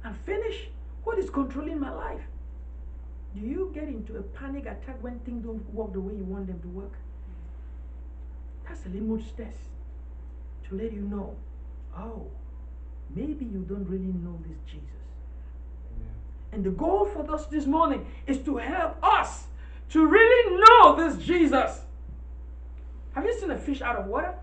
I'm finished. What is controlling my life? Do you get into a panic attack when things don't work the way you want them to work? That's a litmus test to let you know, oh, maybe you don't really know this Jesus. Amen. And the goal for us this morning is to help us to really know this Jesus. Have you seen a fish out of water?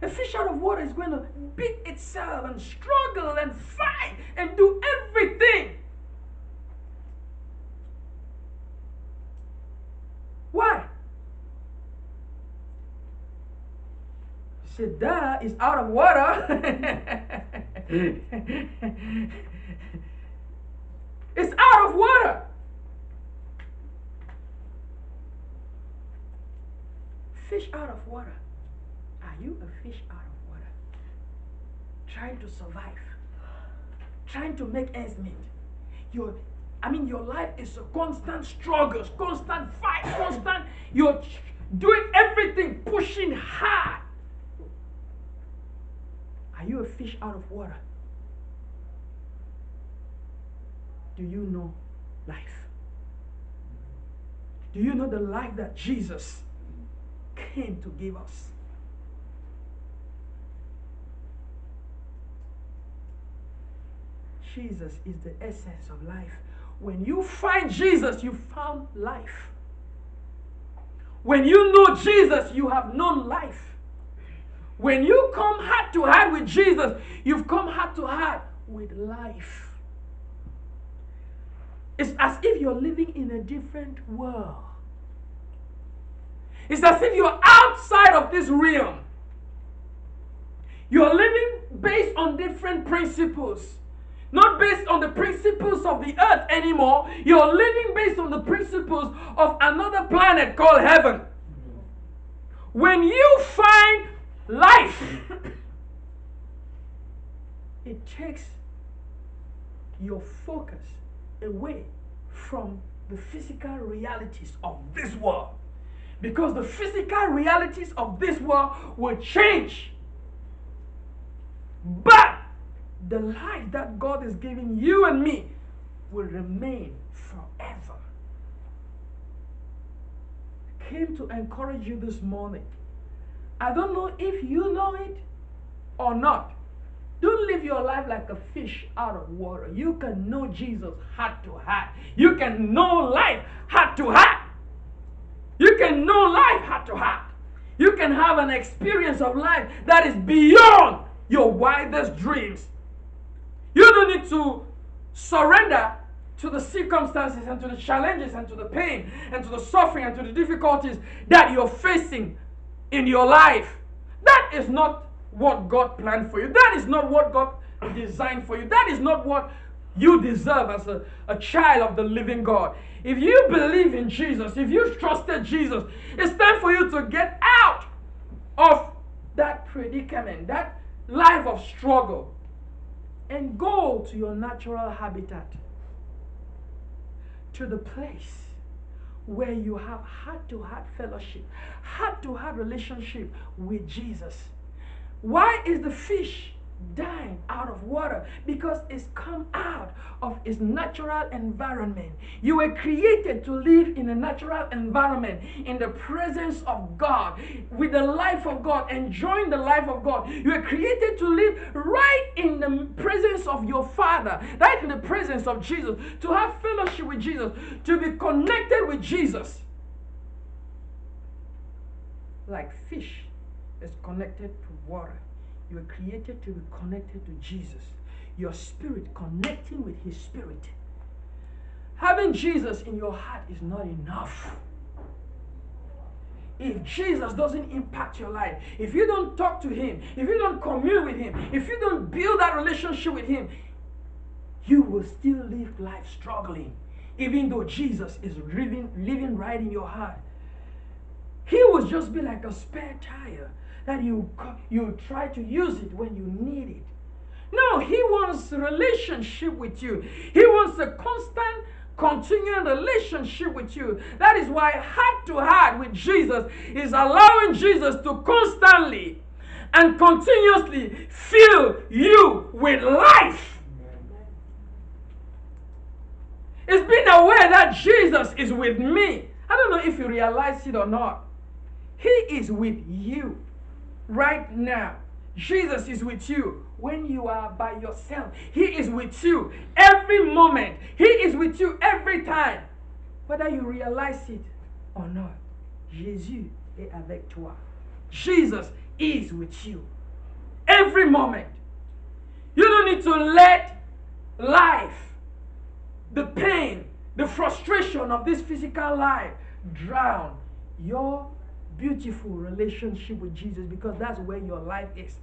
A fish out of water is going to beat itself and struggle and fight and do everything. Why? You say, duh, it's out of water. It's out of water. Fish out of water. Are you a fish out of water? Trying to survive. Trying to make ends meet. Your life is a constant struggle, constant fight, constant. You're doing everything, pushing hard. Are you a fish out of water? Do you know life? Do you know the life that Jesus came to give us? Jesus is the essence of life. When you find Jesus, you found life. When you know Jesus, you have known life. When you come heart to heart with Jesus, you've come heart to heart with life. It's as if you're living in a different world. It's as if you're outside of this realm. You're living based on different principles. Not based on the principles of the earth anymore. You're living based on the principles of another planet called heaven. When you find life, it takes your focus away from the physical realities of this world. Because the physical realities of this world will change. But the life that God is giving you and me will remain forever. I came to encourage you this morning. I don't know if you know it or not. Don't live your life like a fish out of water. You can know Jesus heart to heart. You can know life heart to heart. You can know life heart to heart. You can have an experience of life that is beyond your wildest dreams. You don't need to surrender to the circumstances and to the challenges and to the pain and to the suffering and to the difficulties that you're facing in your life. That is not what God planned for you. That is not what God designed for you. That is not what you deserve as a child of the living God. If you believe in Jesus, if you've trusted Jesus, it's time for you to get out of that predicament, that life of struggle, and go to your natural habitat, to the place where you have heart-to-heart fellowship, heart-to-heart relationship with Jesus. Why is the fish dying out of water? Because it's come out of its natural environment. You were created to live in a natural environment, in the presence of God, with the life of God, enjoying the life of God. You were created to live right in the presence of your Father, right in the presence of Jesus, to have fellowship with Jesus, to be connected with Jesus. Like fish is connected to water. You were created to be connected to Jesus. Your spirit connecting with His Spirit. Having Jesus in your heart is not enough. If Jesus doesn't impact your life, if you don't talk to Him, if you don't commune with Him, if you don't build that relationship with Him, you will still live life struggling, even though Jesus is living right in your heart. He will just be like a spare tire that you try to use it when you need it. No, He wants a relationship with you. He wants a constant, continuing relationship with you. That is why heart to heart with Jesus is allowing Jesus to constantly and continuously fill you with life. It's being aware that Jesus is with me. I don't know if you realize it or not. He is with you right now. Jesus is with you when you are by yourself. He is with you every moment. He is with you every time. Whether you realize it or not. Jésus est avec toi. Jesus is with you every moment. You don't need to let life, the pain, the frustration of this physical life drown your beautiful relationship with Jesus, because that's where your life is.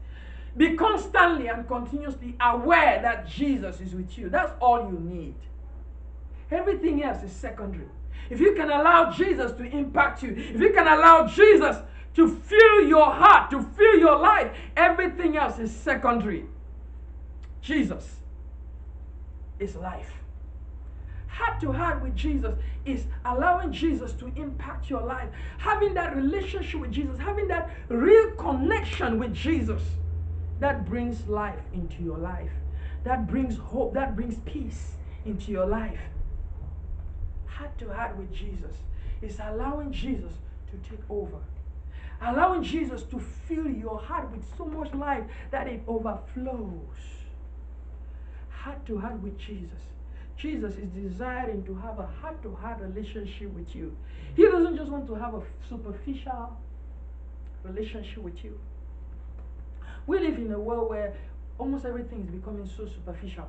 Be constantly and continuously aware that Jesus is with you. That's all you need. Everything else is secondary. If you can allow Jesus to impact you, if you can allow Jesus to fill your heart, to fill your life, everything else is secondary. Jesus is life. Heart to heart with Jesus is allowing Jesus to impact your life. Having that relationship with Jesus, having that real connection with Jesus, that brings life into your life. That brings hope, that brings peace into your life. Heart to heart with Jesus is allowing Jesus to take over. Allowing Jesus to fill your heart with so much life that it overflows. Heart to heart with Jesus. Jesus is desiring to have a heart-to-heart relationship with you. He doesn't just want to have a superficial relationship with you. We live in a world where almost everything is becoming so superficial.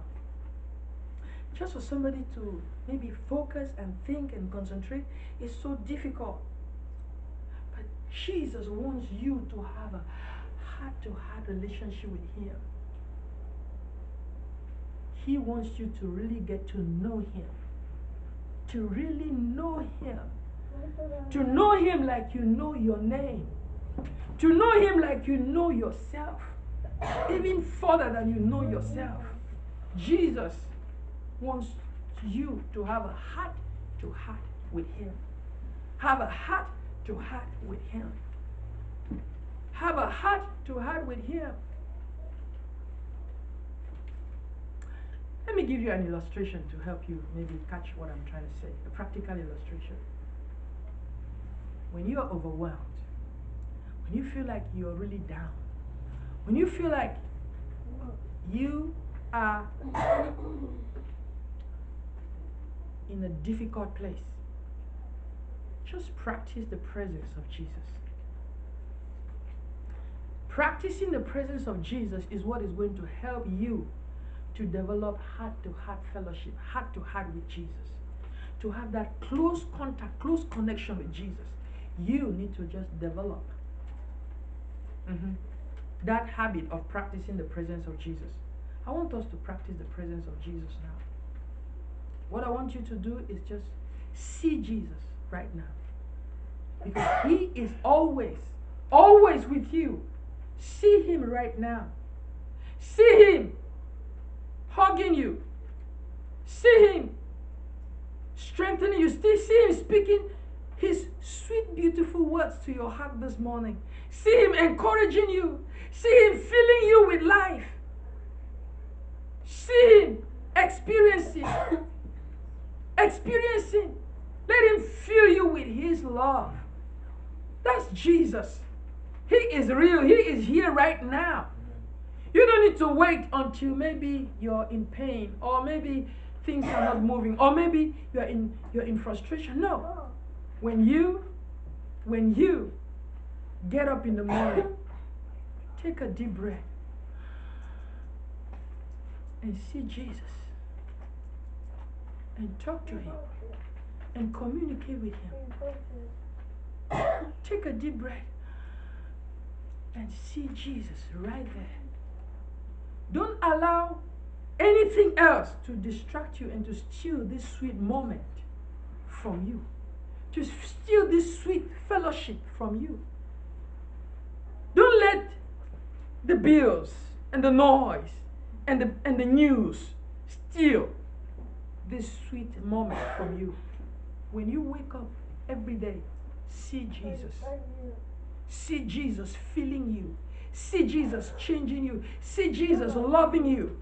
Just for somebody to maybe focus and think and concentrate is so difficult. But Jesus wants you to have a heart-to-heart relationship with Him. He wants you to really get to know Him. To really know Him. To know Him like you know your name. To know Him like you know yourself. Even further than you know yourself. Jesus wants you to have a heart-to-heart with Him. Have a heart-to-heart with Him. Have a heart-to-heart with Him. Let me give you an illustration to help you maybe catch what I'm trying to say. A practical illustration. When you are overwhelmed, when you feel like you're really down, when you feel like you are in a difficult place, just practice the presence of Jesus. Practicing the presence of Jesus is what is going to help you to develop heart-to-heart fellowship, heart-to-heart with Jesus. To have that close contact, close connection with Jesus, you need to just develop that habit of practicing the presence of Jesus. I want us to practice the presence of Jesus now. What I want you to do is just see Jesus right now. Because He is always with you. See Him right now. See Him hugging you. See Him strengthening you. See Him speaking His sweet, beautiful words to your heart this morning. See Him encouraging you. See Him filling you with life. See Him experiencing. Let Him fill you with His love. That's Jesus. He is real. He is here right now. You don't need to wait until maybe you're in pain, or maybe things are not moving, or maybe you're in frustration. No. When you get up in the morning, take a deep breath and see Jesus and talk to Him and communicate with Him. Take a deep breath and see Jesus right there. Don't allow anything else to distract you and to steal this sweet moment from you. To steal this sweet fellowship from you. Don't let the bills and the noise and the news steal this sweet moment from you. When you wake up every day, see Jesus. See Jesus filling you. See Jesus changing you. See Jesus loving you.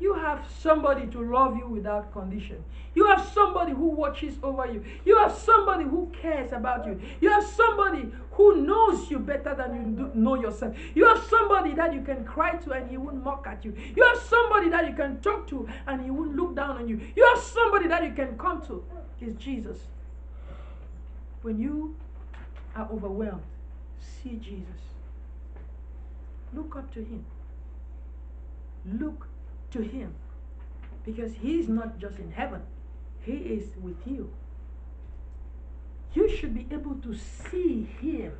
You have somebody to love you without condition. You have somebody who watches over you. You have somebody who cares about you. You have somebody who knows you better than you know yourself. You have somebody that you can cry to and he won't mock at you. You have somebody that you can talk to and he won't look down on you. You have somebody that you can come to. It's Jesus. When you are overwhelmed, see Jesus. Look up to him. Look to him, because he's not just in heaven, he is with you. You should be able to see him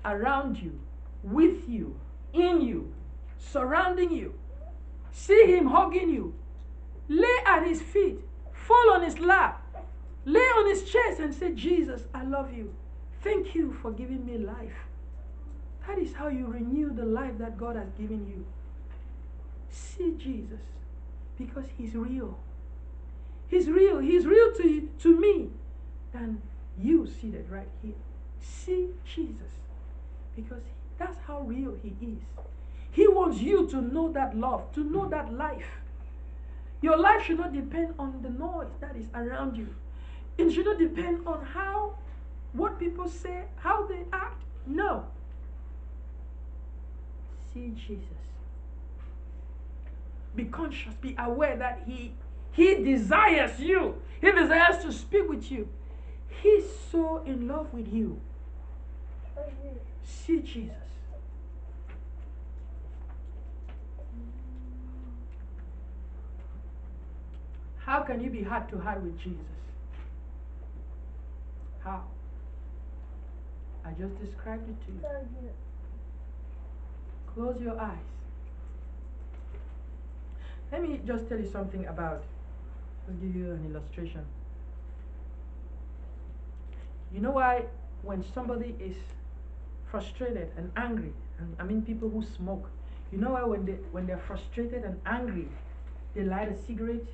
around you, with you, in you, surrounding you. See him hugging you. Lay at his feet, fall on his lap, lay on his chest and say, Jesus, I love you. Thank you for giving me life. That is how you renew the life that God has given you. See Jesus, because he's real. He's real. He's real to you, to me, than you seated right here. See Jesus, because that's how real he is. He wants you to know that love, to know that life. Your life should not depend on the noise that is around you. It should not depend on what people say, how they act. No. See Jesus. Be conscious, be aware that he desires you. He desires to speak with you. He's so in love with you. See Jesus. How can you be heart to heart with Jesus? How? I just described it to you. Close your eyes. Let me just tell you something about, I'll give you an illustration. You know why when somebody is frustrated and angry, and I mean people who smoke, you know why when they're frustrated and angry, they light a cigarette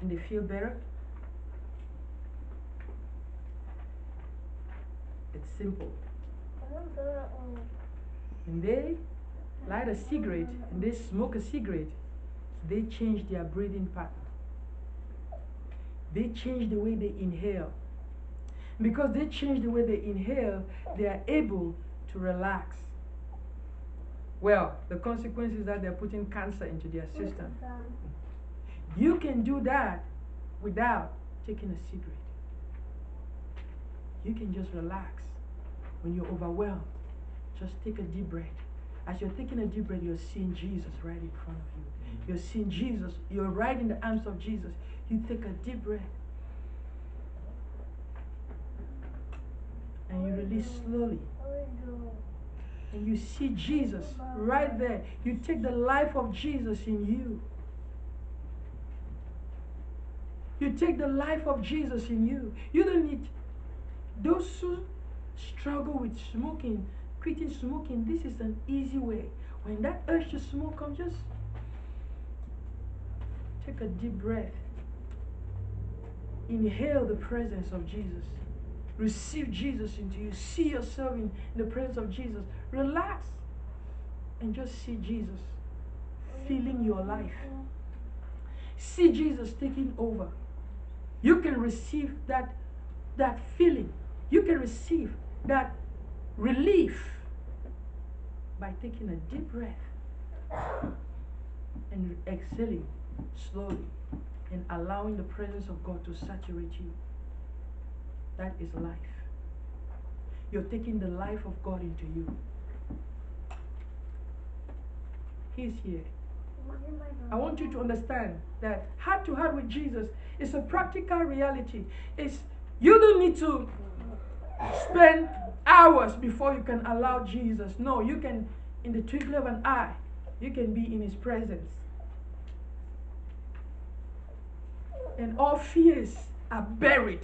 and they feel better? It's simple. When they light a cigarette and they smoke a cigarette, they change their breathing pattern. They change the way they inhale. Because they change the way they inhale, they are able to relax. Well, the consequence is that they're putting cancer into their system. You can do that without taking a cigarette. You can just relax. When you're overwhelmed, just take a deep breath. As you're taking a deep breath, you're seeing Jesus right in front of you. You're seeing Jesus. You're right in the arms of Jesus. You take a deep breath. And you release slowly. And you see Jesus right there. You take the life of Jesus in you. You take the life of Jesus in you. You don't need those who struggle with smoking, quitting smoking. This is an easy way. When that urge to smoke comes, just take a deep breath. Inhale the presence of Jesus. Receive Jesus into you. See yourself in the presence of Jesus. Relax and just see Jesus filling your life. See Jesus taking over. You can receive that feeling. You can receive that relief by taking a deep breath and exhaling slowly and allowing the presence of God to saturate you. That is life. You're taking the life of God into you. He's here. I want you to understand that heart to heart with Jesus is a practical reality. You don't need to spend hours before you can allow Jesus. No, you can, in the twinkle of an eye, you can be in his presence. And all fears are buried,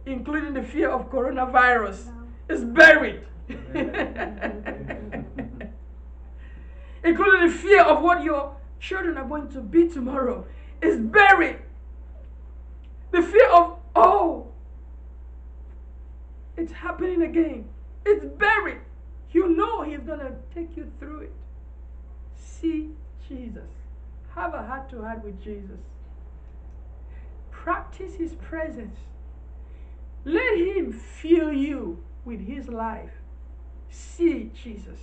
including the fear of coronavirus. It's buried. Including the fear of what your children are going to be tomorrow is buried. The fear of, it's happening again. It's buried. You know He's going to take you through it. See Jesus. Have a heart-to-heart with Jesus. Practice His presence. Let Him fill you with His life. See Jesus.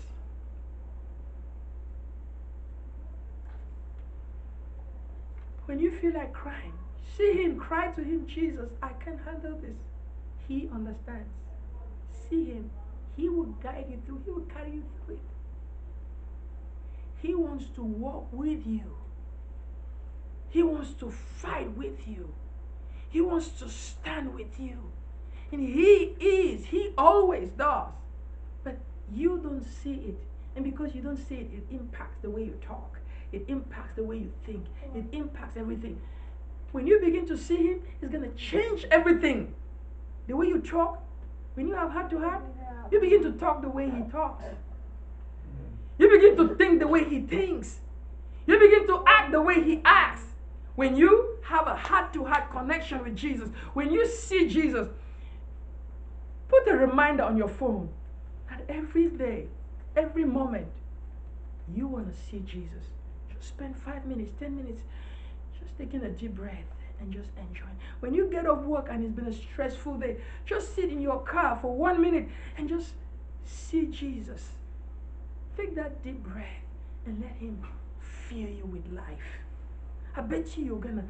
When you feel like crying, see Him, cry to Him, Jesus, I can't handle this. He understands. See Him. He will guide you through. He will carry you through it. He wants to walk with you. He wants to fight with you. He wants to stand with you. And He always does. But you don't see it. And because you don't see it, it impacts the way you talk. It impacts the way you think. It impacts everything. When you begin to see Him, He's going to change everything. The way you talk, when you have heart-to-heart, you begin to talk the way He talks. You begin to think the way He thinks. You begin to act the way He acts. When you have a heart-to-heart connection with Jesus, when you see Jesus, put a reminder on your phone that every day, every moment, you want to see Jesus. Just spend 5 minutes, 10 minutes, just taking a deep breath and just enjoying. When you get off work and it's been a stressful day, just sit in your car for 1 minute and just see Jesus. Take that deep breath and let Him fill you with life. I bet you're going to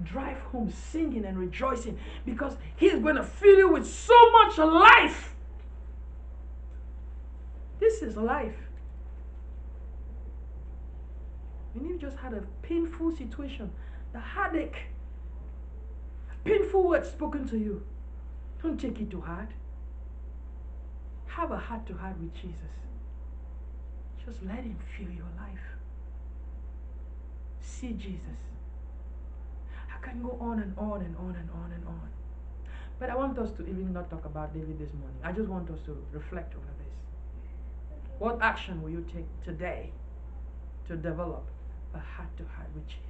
drive home singing and rejoicing because He's going to fill you with so much life. This is life. When you just had a painful situation, a heartache, a painful word spoken to you, don't take it to heart. Have a heart-to-heart with Jesus. Just let Him fill your life. See Jesus. I can go on and on and on and on and on. But I want us to even not talk about David this morning. I just want us to reflect over this. What action will you take today to develop a heart-to-heart with Jesus?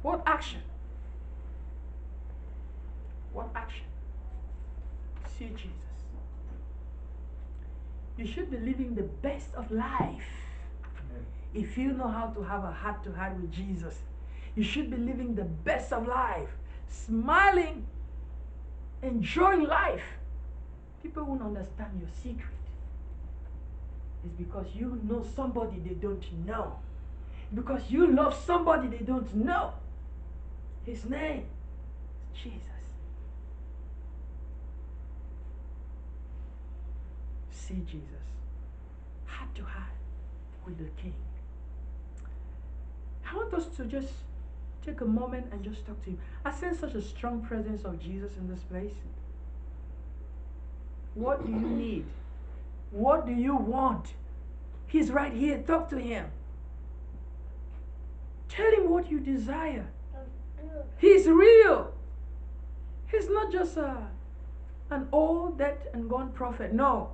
What action? What action? See Jesus. You should be living the best of life. If you know how to have a heart-to-heart with Jesus, you should be living the best of life, smiling, enjoying life. People won't understand your secret. It's because you know somebody they don't know. Because you love somebody they don't know. His name is Jesus. See Jesus. Heart to heart with the King. I want us to just take a moment and just talk to Him. I sense such a strong presence of Jesus in this place. What do you need? What do you want? He's right here. Talk to Him. Tell Him what you desire. He's real. He's not just an old, dead, and gone prophet. No.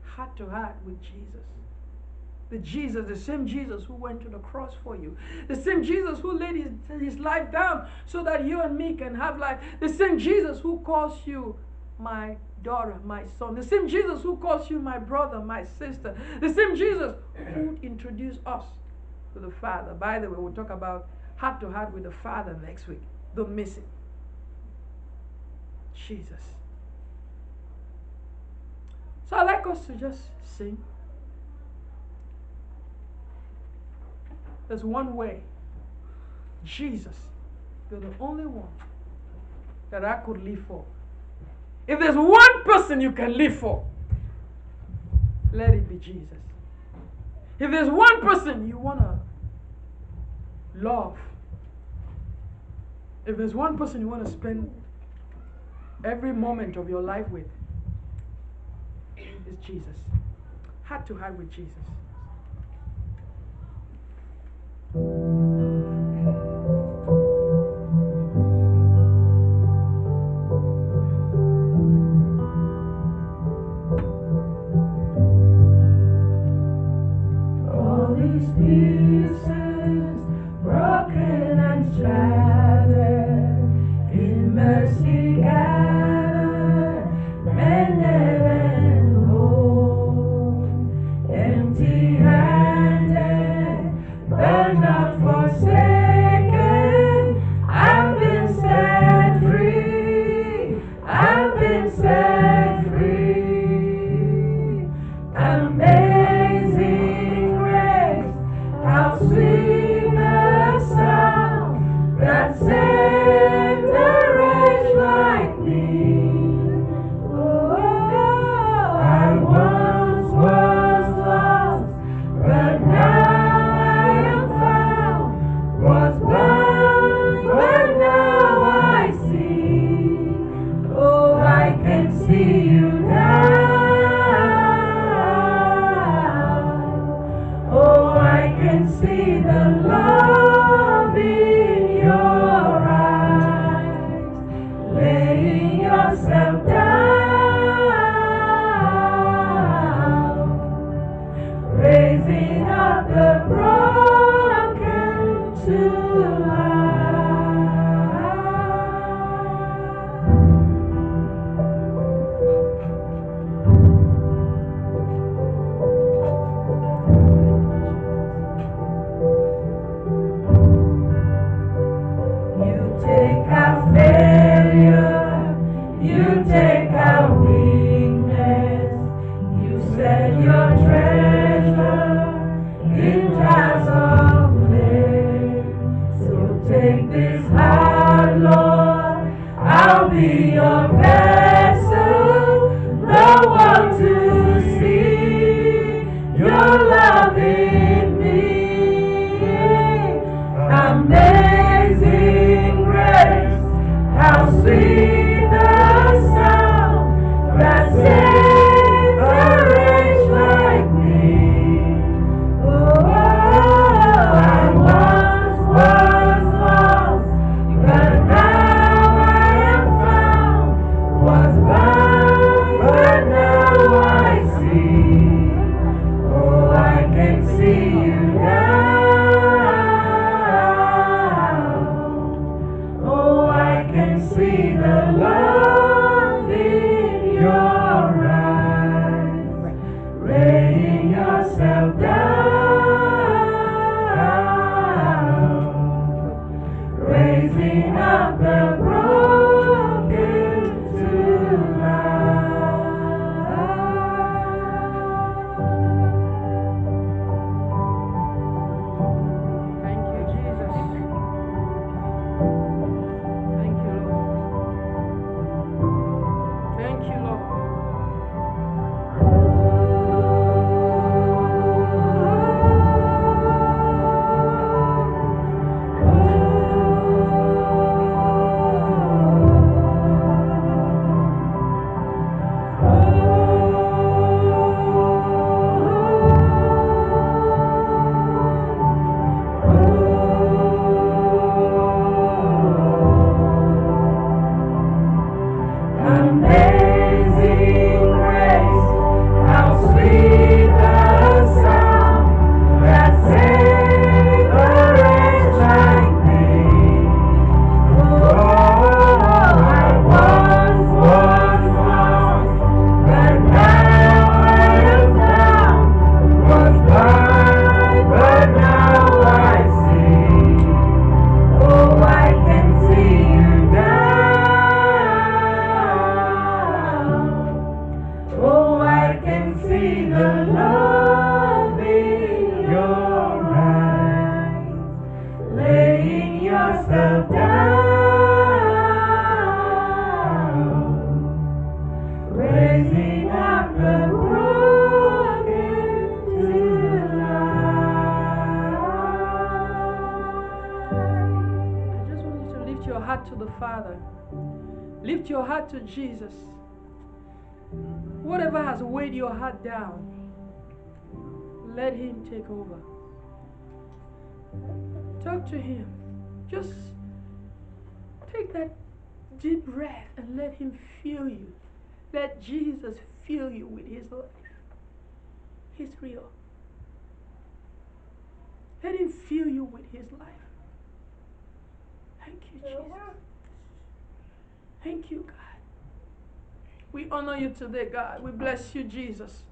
Heart to heart with Jesus. The same Jesus who went to the cross for you. The same Jesus who laid his life down so that you and me can have life. The same Jesus who calls you my daughter, my son. The same Jesus who calls you my brother, my sister. The same Jesus who introduced us to the Father. By the way, we'll talk about heart to heart with the Father next week. Don't miss it. Jesus. So I'd like us to just sing. There's one way. Jesus, you're the only one that I could live for. If there's one person you can live for, let it be Jesus. If there's one person you want to love, if there's one person you want to spend every moment of your life with, it's Jesus. Heart to heart with Jesus. All these pieces broken and shattered, and set free. Amazing grace, how sweet the sound that saved a wretch like me. Oh, I once was lost, but now I am found. Was blind, but now I see. Oh, I can see you now. Oh, I can see the love in your eyes. Laying yourself down, raising up the broken to You take our failure, you take our weakness, you set your treasure in jars of clay. So take this heart, Lord, I'll be your vessel, the one to see your love in me. Amazing grace, how sweet the sound that saved a wretch like me. Oh, I once was lost, but now I am found. Was blind, but now I see. Oh, I can see you now. Oh, I can see the love in your eyes. Laying yourself down, raising up the broken to Thank you, Jesus. Thank you, Lord. Thank you, Lord. Amazing grace, how sweet the sound that saved a wretch like me. Oh, I once was lost, but now I am found. Was blind, but now I see. Oh, I can see you now. Oh, I can see the love in your eyes. Laying yourself down, raising up the broken to life. I just want you to lift your heart to the Father. Lift your heart to Jesus. Whatever has weighed your heart down, let Him take over. Talk to Him. Just take that deep breath and let Him feel you. Let Jesus fill you with His life. He's real. Let Him fill you with His life. Thank you, Jesus. Thank you, God. We honor you today, God. We bless you, Jesus.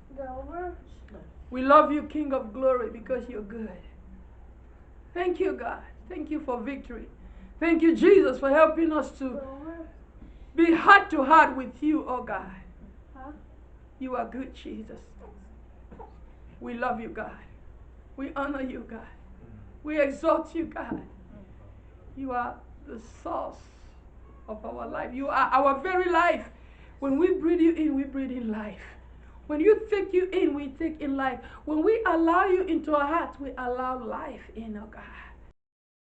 We love you, King of glory, because you're good. Thank you, God. Thank you for victory. Thank you, Jesus, for helping us to be heart to heart with you, oh God. You are good, Jesus. We love you, God. We honor you, God. We exalt you, God. You are the source of our life. You are our very life. When we breathe you in, we breathe in life. When you take you in, we take in life. When we allow you into our hearts, we allow life in, oh God.